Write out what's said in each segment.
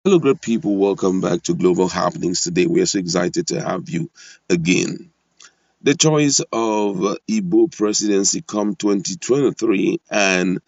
Hello, great people. Welcome back to Global Happenings. Today, we are so excited to have you again. The choice of Igbo Presidency come 2023 and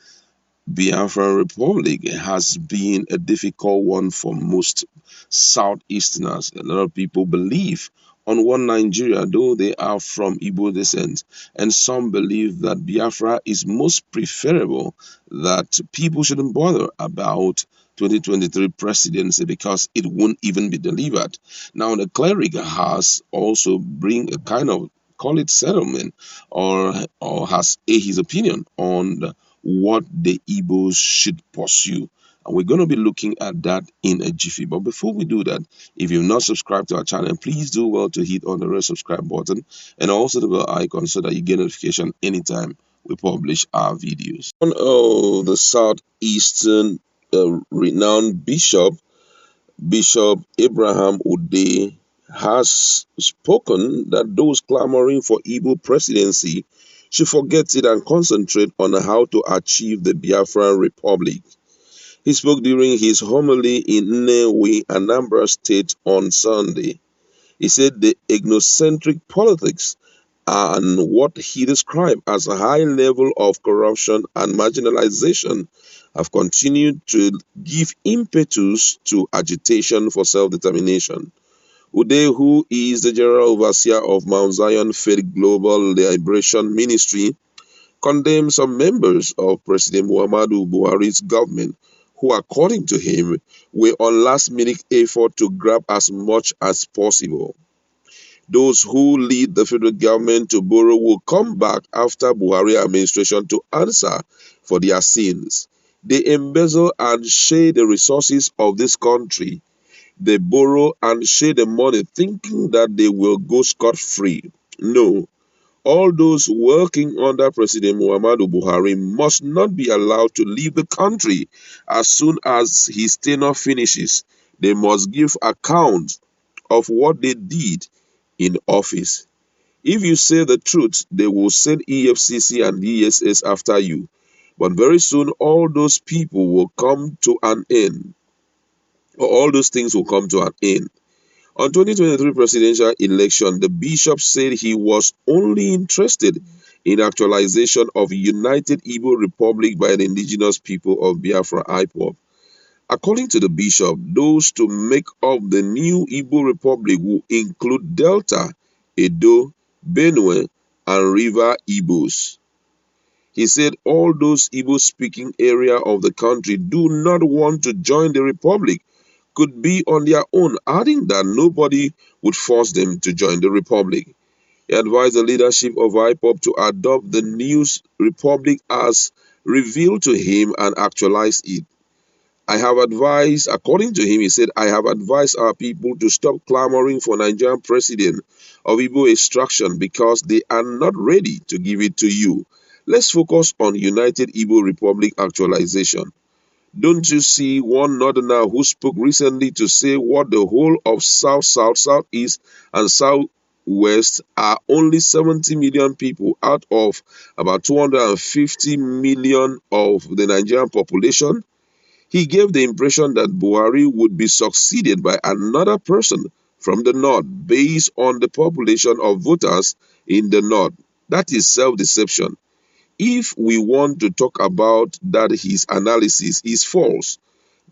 Biafra Republic has been a difficult one for most Southeasterners. A lot of people believe on one Nigeria, though they are from Igbo descent, and some believe that Biafra is most preferable, that people shouldn't bother about 2023 presidency because it won't even be delivered. Now, the cleric has also bring a kind of call it settlement or has his opinion on what the Igbos should pursue. And we're going to be looking at that in a jiffy. But before we do that, if you've not subscribed to our channel, please do well to hit on the red subscribe button and also the bell icon so that you get notification anytime we publish our videos. One of the southeastern renowned Bishop Abraham Ode, has spoken that those clamoring for Igbo presidency should forget it and concentrate on how to achieve the Biafran Republic. He spoke during his homily in Nnewi, Anambra State on Sunday. He said the ethnocentric politics and what he described as a high level of corruption and marginalization have continued to give impetus to agitation for self-determination. Ude, who is the general overseer of Mount Zion Faith Global Liberation Ministry, condemned some members of President Muhammadu Buhari's government who, according to him, were on last-minute effort to grab as much as possible. Those who lead the federal government to borrow will come back after Buhari administration to answer for their sins. They embezzle and share the resources of this country. They borrow and share the money thinking that they will go scot-free. No, all those working under President Muhammadu Buhari must not be allowed to leave the country as soon as his tenure finishes. They must give account of what they did in office. If you say the truth, they will send EFCC and DSS after you. But very soon, all those people will come to an end, or all those things will come to an end. On 2023 presidential election, the bishop said he was only interested in actualization of a united Igbo Republic by the indigenous people of Biafra IPOB. According to the bishop, those to make up the new Igbo Republic will include Delta, Edo, Benue, and River Igbos. He said all those Igbo-speaking area of the country do not want to join the republic could be on their own, adding that nobody would force them to join the republic. He advised the leadership of IPOP to adopt the new republic as revealed to him and actualize it. I have advised, according to him, he said, I have advised our people to stop clamoring for Nigerian president of Igbo extraction because they are not ready to give it to you. Let's focus on United Igbo Republic actualization. Don't you see one northerner who spoke recently to say what the whole of South, South, Southeast, and Southwest are only 70 million people out of about 250 million of the Nigerian population? He gave the impression that Buhari would be succeeded by another person from the north based on the population of voters in the north. That is self-deception. If we want to talk about that, his analysis is false.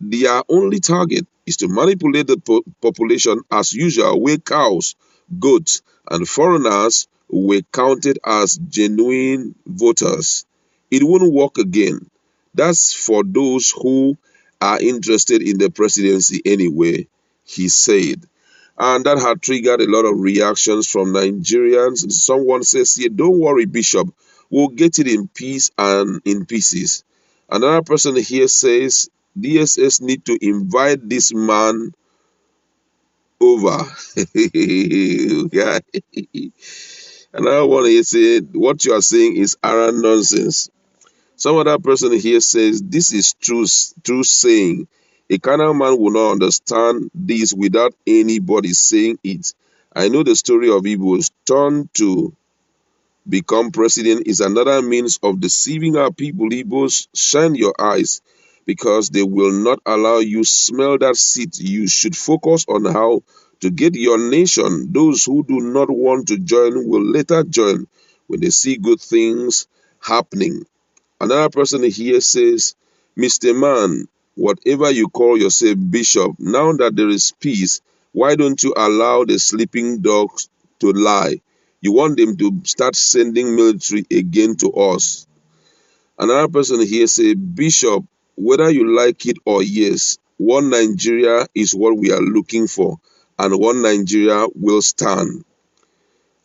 Their only target is to manipulate the population as usual, where cows, goats, and foreigners were counted as genuine voters. It won't work again. That's for those who are interested in the presidency anyway, he said. And that had triggered a lot of reactions from Nigerians. Someone says here, don't worry, Bishop, we'll get it in peace and in pieces. Another person here says, DSS need to invite this man over. Yeah. Another one here said, what you are saying is arrant nonsense. Some other person here says, this is true saying. A carnal man will not understand this without anybody saying it. I know the story of Igbos. Turn to become president is another means of deceiving our people. Igbos, shine your eyes. because they will not allow you smell that seat. You should focus on how to get your nation. Those who do not want to join will later join when they see good things happening. Another person here says, Mr. Man, whatever you call yourself, Bishop, now that there is peace, why don't you allow the sleeping dogs to lie? You want them to start sending military again to us. Another person here says, Bishop, whether you like it or yes, one Nigeria is what we are looking for, and one Nigeria will stand.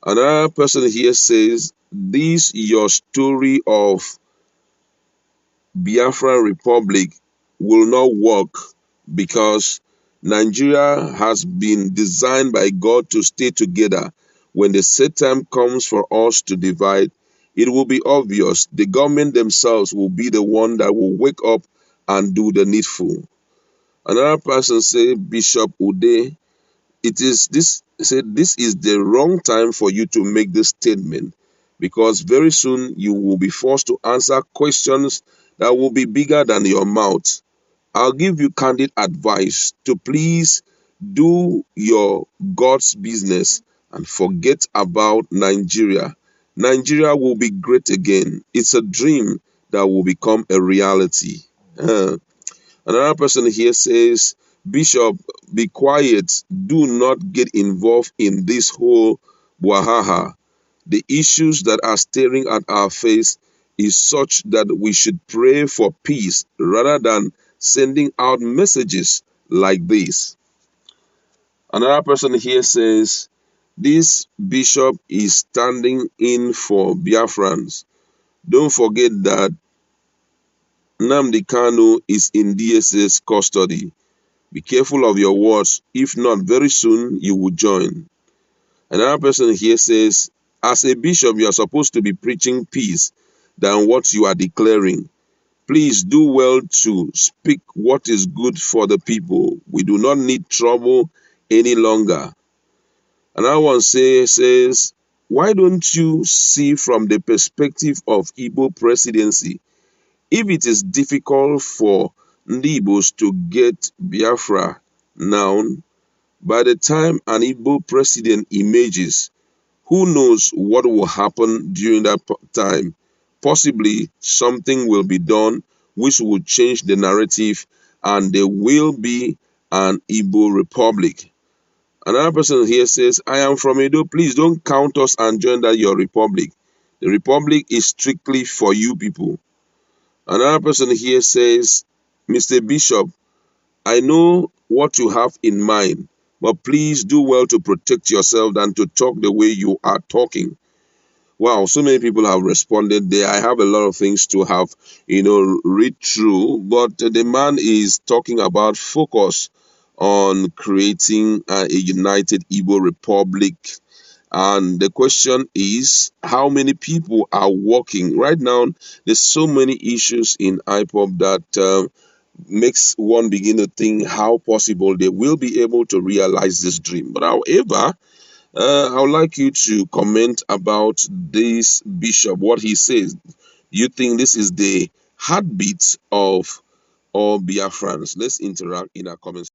Another person here says, this your story of Biafra Republic will not work because Nigeria has been designed by God to stay together. When the set time comes for us to divide, it will be obvious. The government themselves will be the one that will wake up and do the needful. Another person say, Bishop Ude, it is this said this is the wrong time for you to make this statement because very soon you will be forced to answer questions that will be bigger than your mouth. I'll give you candid advice to please do your God's business and forget about Nigeria. Nigeria will be great again. It's a dream that will become a reality. Another person here says, Bishop, be quiet. Do not get involved in this whole wahaha. The issues that are staring at our face is such that we should pray for peace rather than sending out messages like this. Another person here says, this bishop is standing in for Biafrans. Don't forget that Nnamdi Kanu is in DSS custody. Be careful of your words. If not, very soon you will join. Another person here says, as a bishop, you are supposed to be preaching peace than what you are declaring. Please do well to speak what is good for the people. We do not need trouble any longer. Another one says, why don't you see from the perspective of Igbo Presidency? If it is difficult for Ndigbos to get Biafra now, by the time an Igbo president emerges, who knows what will happen during that time? Possibly something will be done which will change the narrative and there will be an Igbo republic. Another person here says, I am from Edo. Please don't count us and join that your republic. The republic is strictly for you people. Another person here says, Mr. Bishop, I know what you have in mind, but please do well to protect yourself than to talk the way you are talking. Wow, so many people have responded there. I have a lot of things to have, read through, but the man is talking about focus on creating a united Igbo Republic. And the question is, how many people are working? Right now, there's so many issues in IPOB that makes one begin to think how possible they will be able to realize this dream. But however, I would like you to comment about this bishop, what he says. You think this is the heartbeat of all Biafrans? Let's interact in our comments.